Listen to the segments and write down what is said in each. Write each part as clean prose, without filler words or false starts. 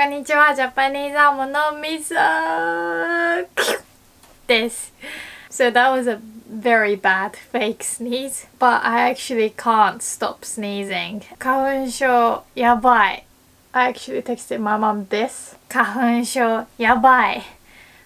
こんにちは、ジャパニーズアーモンのみそです。So that was a very bad fake sneeze, but I actually can't stop sneezing. 花粉症やばい。I actually texted my mom this. 花粉症やばい。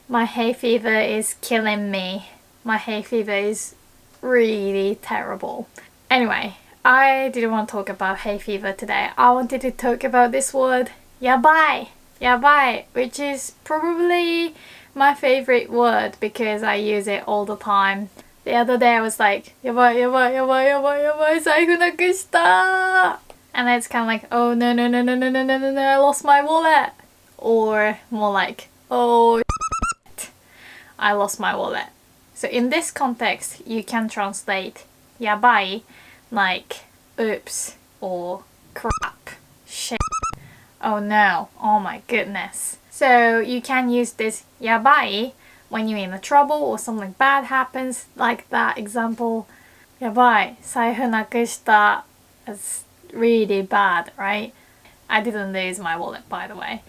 My hay fever is killing me. My hay fever is really terrible. Anyway, I didn't want to talk about hay fever today. I wanted to talk about this word, やばい. やばい, which is probably my favorite word because I use it all the time. The other day I was like, やばいやばいやばいやばいやばい、財布なくした. And it's kind of like, oh no no no no no no no no no, I lost my wallet. Or more like, oh shit, I lost my wallet. So in this context, you can translate やばい like oops or crap, shit, oh no, oh my goodness. So you can use this やばい when you're in a trouble or something bad happens, like that example. やばい、財布なくした. It's really bad, right? I didn't lose my wallet, by the way.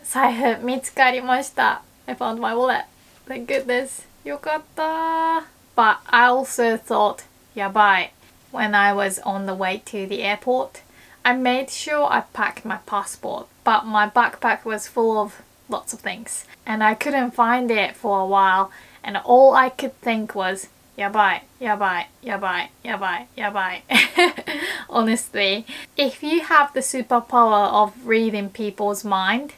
財布見つかりました. I found my wallet. Thank goodness. よかった. But I also thought やばい when I was on the way to the airport. I made sure I packed my passport, but my backpack was full of lots of things. And I couldn't find it for a while, and all I could think was やばいやばいやばいやばいやばい. Honestly, if you have the superpower of reading people's mind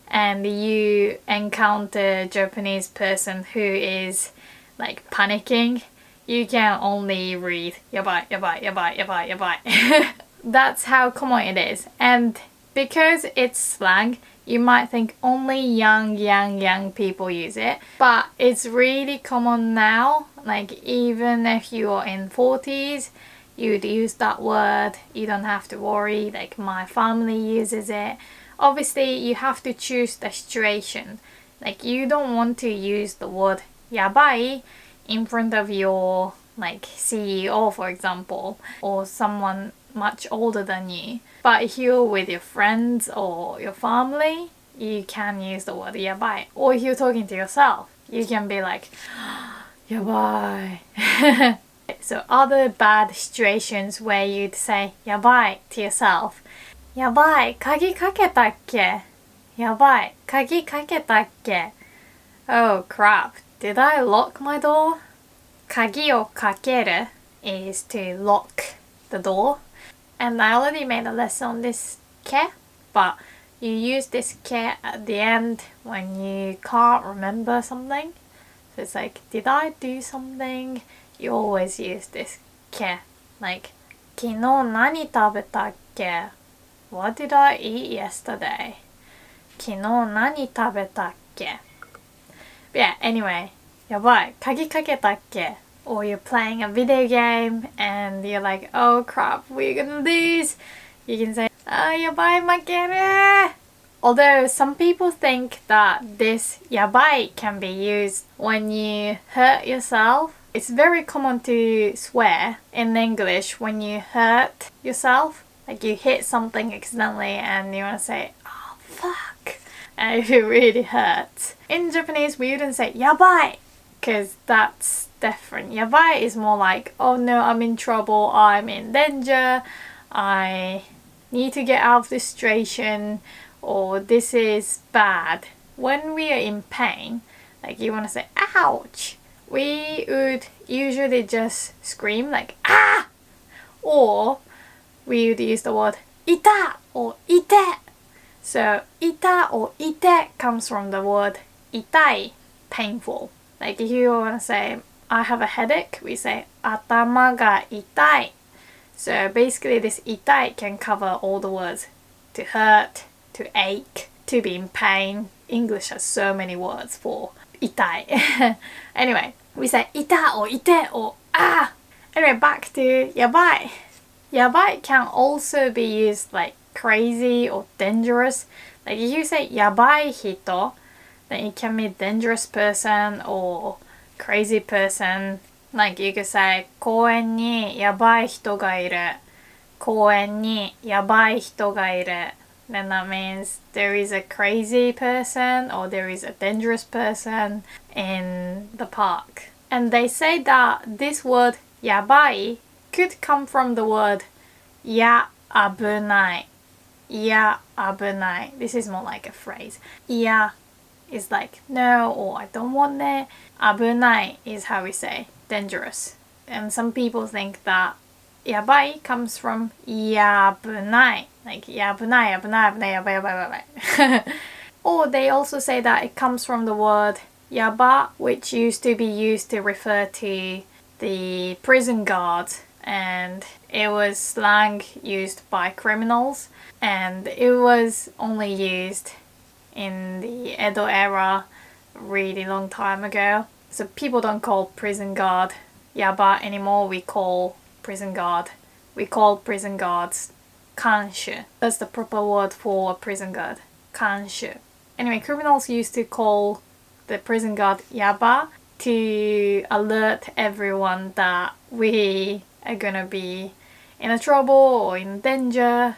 and you encounter a Japanese person who is like panicking, you can only read やばいやばいやばいやばいやばい. That's how common it is. And because it's slang, you might think only young people use it. But it's really common now. Like even if you are in 40s, you'd use that word. You don't have to worry. Like my family uses it. Obviously, you have to choose the situation. Like you don't want to use the word やばい in front of your like CEO, for example, or someone much older than you. But if you're with your friends or your family, you can use the word やばい. Or if you're talking to yourself, you can be like やばい. So other bad situations where you'd say やばい to yourself. やばい、鍵かけたっけ? やばい、鍵かけたっけ? Oh crap, did I lock my door? 鍵をかける is to lock the door. And I already made a lesson on this け, but you use this け at the end when you can't remember something. So it's like, did I do something? You always use this け. Like, 昨日何食べたっけ? What did I eat yesterday? 昨日何食べたっけ? But yeah, anyway, やばい、鍵かけたっけ? Or you're playing a video game and you're like, oh crap, we're gonna lose. You can say, やばい、負ける. Although some people think that this やばい can be used when you hurt yourself. It's very common to swear in English when you hurt yourself. Like you hit something accidentally and you want to say, oh fuck, and it really hurts. In Japanese, we wouldn't say やばい because that's different. やばい is more like, oh no, I'm in trouble, I'm in danger, I need to get out of this situation, or this is bad. When we are in pain, like you want to say ouch, we would usually just scream like ah, or we would use the word 痛 or 痛. So 痛 or 痛 comes from the word 痛い, painful. Like if you want to say I have a headache, we say 頭が痛い. So basically this 痛い can cover all the words to hurt, to ache, to be in pain. English has so many words for 痛い. Anyway, we say 痛 or 痛 or ah. Anyway, back to やばい. やばい can also be used like crazy or dangerous. Like if you say やばい人, then it can be dangerous person or crazy person. Like you could say 公園にやばい人がいる. 公園にやばい人がいる. then that means there is a crazy person or there is a dangerous person in the park. And they say that this word やばい could come from the word や危ない。や危ない。This is more like a phrase. や is like no or I don't want it. 危ない is how we say dangerous. And some people think that やばい comes from や危ない。Like や危ない危ない危ないやばいやばいやばい。Or they also say that it comes from the word やば which used to be used to refer to the prison guards, and it was slang used by criminals, and it was only used in the Edo era really long time ago. So people don't call prison guard yaba anymore. We call prison guards 看守. That's the proper word for a prison guard. 看守. Anyway, criminals used to call the prison guard yaba to alert everyone that we are gonna be in a trouble or in danger,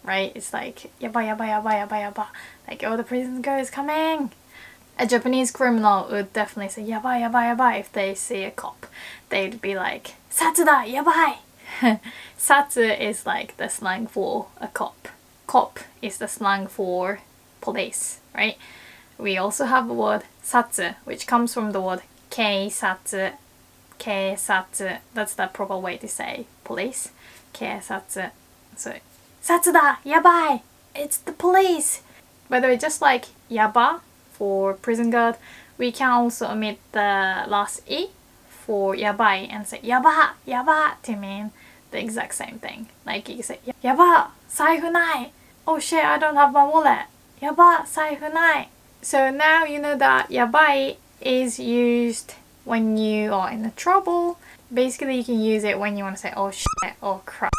right? It's like yaba yaba yaba yaba yaba, like oh the prison guard is coming. A Japanese criminal would definitely say yaba yaba yaba if they see a cop. They'd be like satsu da yabai. Satsu is like the slang for a cop. Cop is the slang for police, right? We also have the word satsu, which comes from the word keisatsu. Keisatsu, that's the proper way to say police. Keisatsu. So, satsu da, yabai, it's the police. By the way, just like yaba for prison guard, we can also omit the last i for yabai and say yaba, yaba to mean the exact same thing. Like you say yaba, saifu nai. Oh shit, I don't have my wallet. Yaba, saifu nai. So now you know that yabai is used when you are in trouble. Basically, you can use it when you want to say oh shit or crap.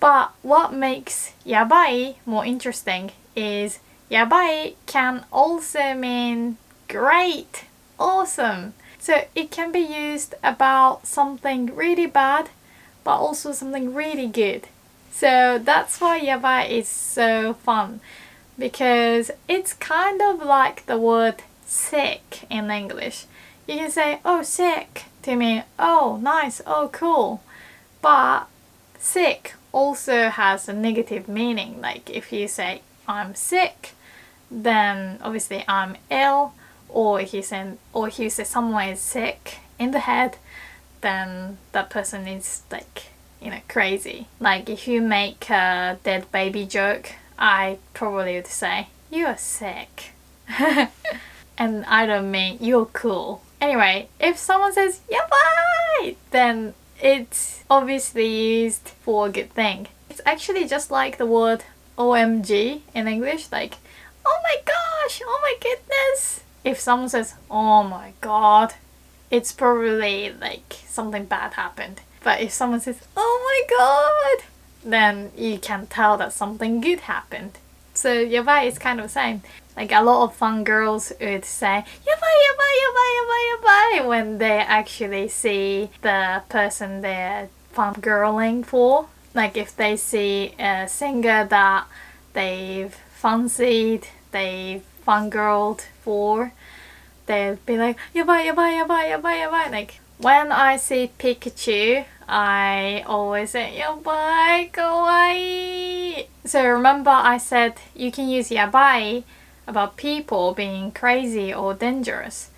But what makes yabai more interesting is yabai can also mean great, awesome. So it can be used about something really bad, but also something really good. So that's why yabai is so fun, because it's kind of like the word sick in English. You can say oh sick to mean oh nice, oh cool, but sick also has a negative meaning. Like if you say I'm sick, then obviously I'm ill, or if you say someone is sick in the head, then that person is like, you know, crazy. Like if you make a dead baby joke, I probably would say you're sick. And I don't mean you're cool. Anyway, if someone says yabai, then it's obviously used for a good thing. It's actually just like the word OMG in English, like oh my gosh, oh my goodness. If someone says oh my god, it's probably like something bad happened. But if someone says oh my god, then you can tell that something good happened. So yabai is kind of the same. Like a lot of fun girls would say yabai yabai yabai yabai yabai when they actually see the person they're fangirling for. Like if they see a singer that they've fancied, they've fangirled for, they'll be like yabai yabai yabai yabai yabai. Like when I see Pikachu, I always say yabai kawaii. So remember I said you can use yabai about people being crazy or dangerous.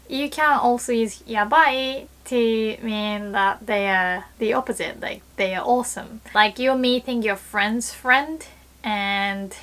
You can also use yabai to mean that they are the opposite, like they are awesome. Like you're meeting your friend's friend and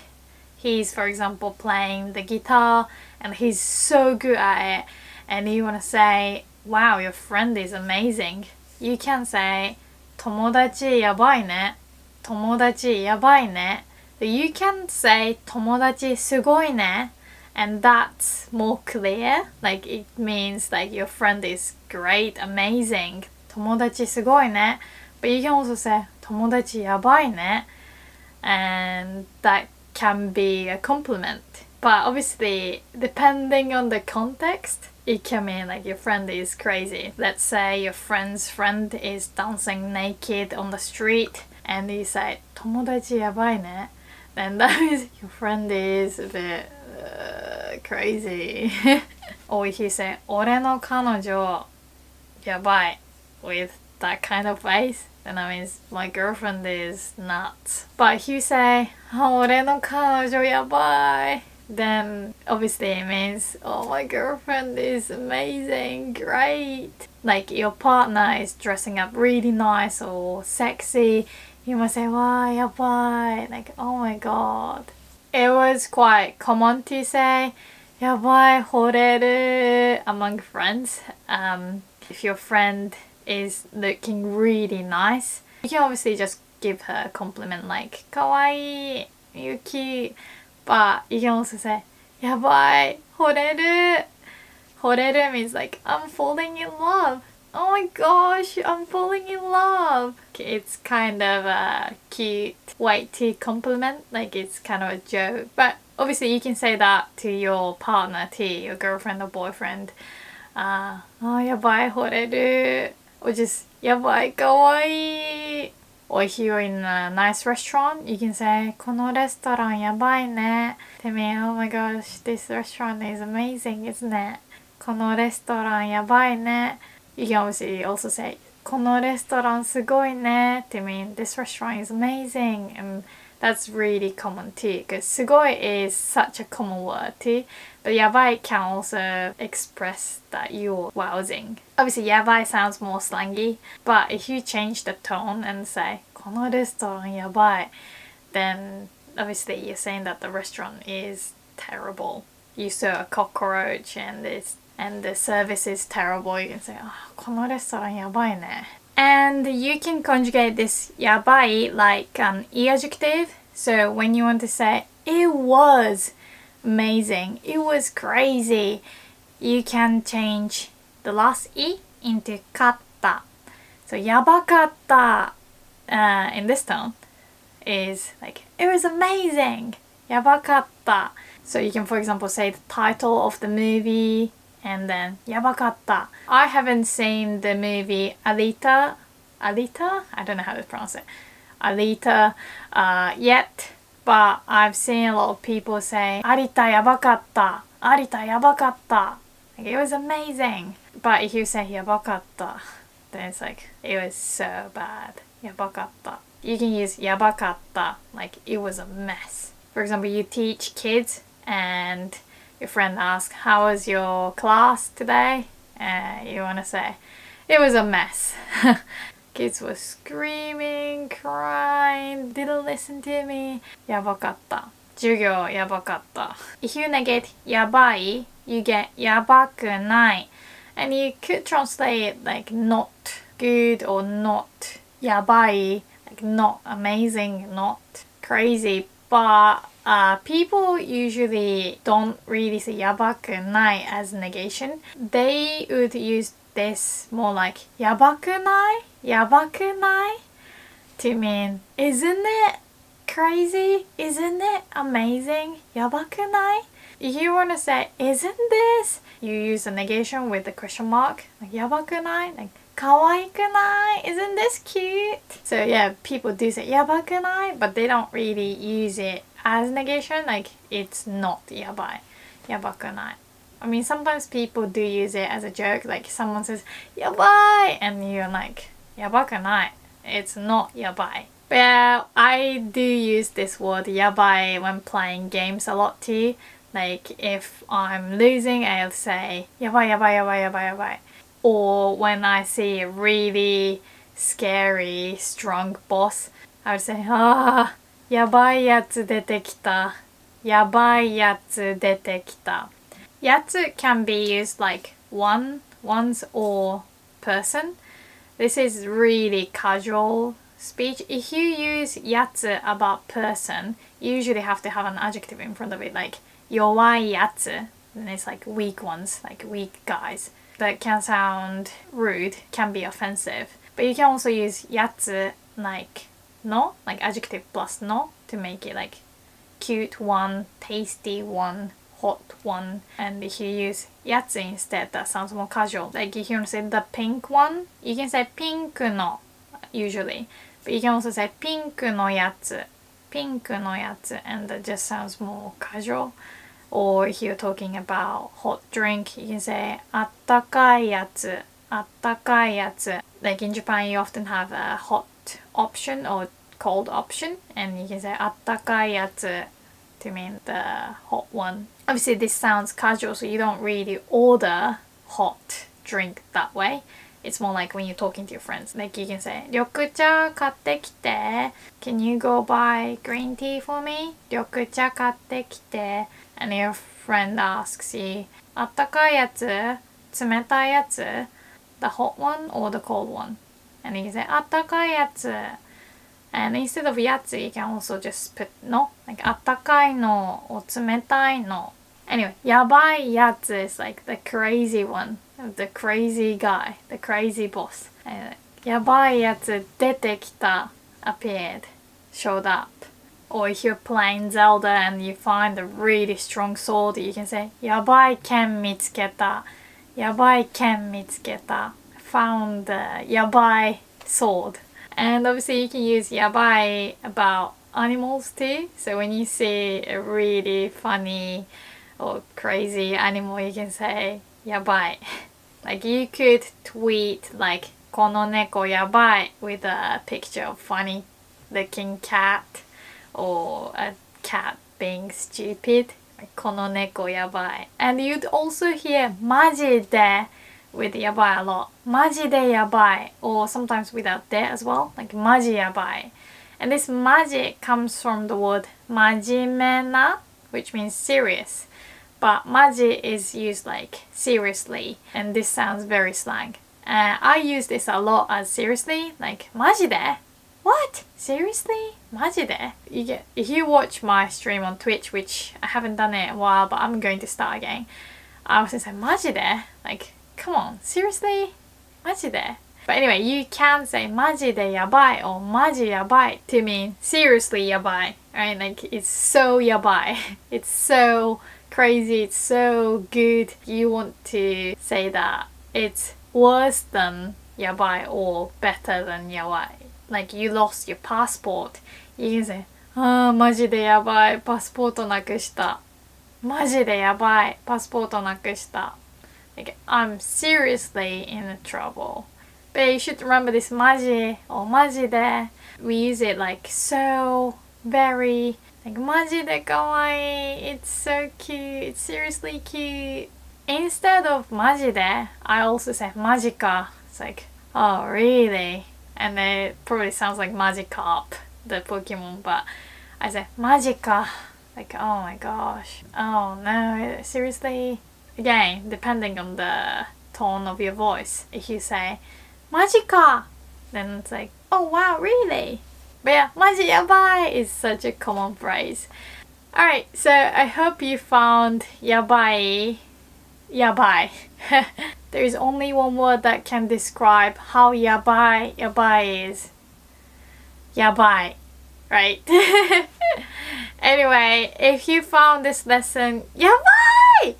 he's, for example, playing the guitar and he's so good at it, and you want to say wow, your friend is amazing. You can say 友達やばいね。友達やばいね。You can say 友達すごいね. And that's more clear. Like it means like your friend is great, amazing. 友達すごいね. But you can also say 友達やばいね. And that can be a compliment. But obviously, depending on the context, it can mean like your friend is crazy. Let's say your friend's friend is dancing naked on the street and you say 友達やばいね. then that means your friend is a bit crazy. Or if you say 俺の彼女やばい with that kind of face, then that means my girlfriend is nuts. But if you say 俺の彼女やばい, then obviously it means, oh, my girlfriend is amazing, great. Like your partner is dressing up really nice or sexy. You must say, wow, やばい, like, oh my god. It was quite common to say やばい、惚れる among friends. If your friend is looking really nice, you can obviously just give her a compliment like かわいい, you're cute. But you can also say やばい、惚れる. 惚れる means like I'm falling in love. Oh my gosh, I'm falling in love. It's kind of a cute way to compliment, like it's kind of a joke. But obviously you can say that to your partner too, your girlfriend or boyfriend. やばい、惚れる. Or just やばい、かわいい. Or if you're in a nice restaurant, you can say このレストランやばいね. They mean, oh my gosh, this restaurant is amazing, isn't it? このレストランやばいね. You can obviously also say このレストランすごいね to mean this restaurant is amazing, and that's really common too because すごい is such a common word too, but やばい can also express that you're wowsing. Obviously やばい sounds more slangy, but if you change the tone and say このレストランやばい, then obviously you're saying that the restaurant is terrible. You saw a cockroach and the service is terrible. You can say このレストランやばいね. And you can conjugate this やばい like an e adjective. So when you want to say it was amazing, it was crazy, you can change the last e into かった. So やばかった in this tone is like it was amazing, やばかった. So you can, for example, say the title of the movie and then やばかった. I haven't seen the movie Alita? I don't know how to pronounce it. Alita yet, but I've seen a lot of people say 有田やばかった. 有田やばかった. Like, it was amazing. But if you say やばかった, then it's like it was so bad. やばかった. You can use やばかった like it was a mess. For example, you teach kids and your friend asks, how was your class today? You want to say, it was a mess. Kids were screaming, crying, didn't listen to me. やばかった. 授業やばかった. If you negate やばい, you get やばくない. And you could translate it like not good or not やばい, like not amazing, not crazy. But people usually don't really say やばくない as negation. They would use this more like やばくない? やばくない? to mean isn't it crazy? Isn't it amazing? やばくない? If you want to say isn't this? You use a negation with the question mark. Like やばくない? Like かわいくない? Isn't this cute? So yeah, people do say やばくない? But they don't really use it as negation. Like it's not やばい. やばくない. I mean, sometimes people do use it as a joke. Like someone says やばい and you're like やばくない. It's not やばい. But yeah, I do use this word やばい when playing games a lot too. Like if I'm losing, I'll say やばいやばいやばいやばいやばい. Or when I see a really scary, strong boss, I would say やばいやつ出てきた. やばいやつ出てきた. やつ can be used like once or person. This is really casual speech. If you use やつ about person, you usually have to have an adjective in front of it, like 弱いやつ. And it's like weak ones, like weak guys. That can sound rude, can be offensive. But you can also use やつ like no, like adjective plus no, to make it like cute one, tasty one, hot one. And if you use やつ instead, that sounds more casual. Like if you want to say the pink one, you can say ピンクの usually. But you can also say ピンクのやつピンクのやつ and that just sounds more casual. Or if you're talking about hot drink, you can say あったかいやつ、あったかいやつ. Like in Japan, you often have a hot option or cold option, and you can say あったかいやつ to mean the hot one. Obviously, this sounds casual, so you don't really order hot drink that way. It's more like when you're talking to your friends. Like you can say 緑茶買ってきて Can you go buy green tea for me? 緑茶買ってきて And your friend asks you あったかいやつ冷たいやつ The hot one or the cold one? And you can say あったかいやつ And instead of やつ you can also just put の Like あったかいの or 冷たいの Anyway, やばいやつ is like the crazy one, the crazy guy, the crazy boss. やばいやつ出てきた appeared, showed up. Or if you're playing Zelda and you find a really strong sword, you can say やばい剣見つけた。やばい剣見つけた。Found the やばい sword. And obviously you can use やばい about animals too. So when you see a really funny or crazy animal, you can say やばい. Like you could tweet like この猫やばい with a picture of funny looking cat or a cat being stupid. この猫やばい. And you'd also hear マジで with やばい a lot. マジでやばい or sometimes without で as well. Like マジやばい. And this マジ comes from the word 真面目な which means serious. But マジ is used like seriously, and this sounds very slang. I use this a lot as seriously, like マジで? What? Seriously? マジで? If you watch my stream on Twitch, which I haven't done it in a while, but I'm going to start again, I often say マジで? Like, come on, seriously? マジで? But anyway, you can say マジでやばい or マジやばい to mean seriously やばい, right? Like, it's so やばい. It's so crazy, it's so good. You want to say that it's worse than やばい or better than やばい. Like you lost your passport. You can say マジでやばいパスポートなくしたマジでやばいパスポートなくした Like I'm seriously in trouble. But you should remember this マジ or マジで We use it like so very Like マジでかわいい It's so cute. It's seriously cute. Instead of マジで I also say マジか It's like oh really? And it probably sounds like Magikarp, the Pokemon, but I say マジか Like oh my gosh. Oh no, seriously? Again, depending on the tone of your voice. If you say マジか then it's like oh wow really? But yeah, マジやばい is such a common phrase. Alright, so I hope you found やばい やばい. There is only one word that can describe how やばい is. やばい, right? Anyway, if you found this lesson やばい,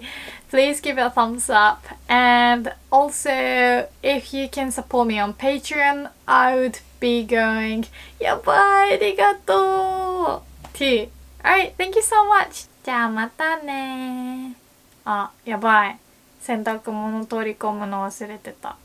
please give it a thumbs up. And also, if you can support me on Patreon, I would be going やばいありがとう too. Alright, thank you so much. じゃあまたね。あ、やばい。洗濯物取り込むの忘れてた。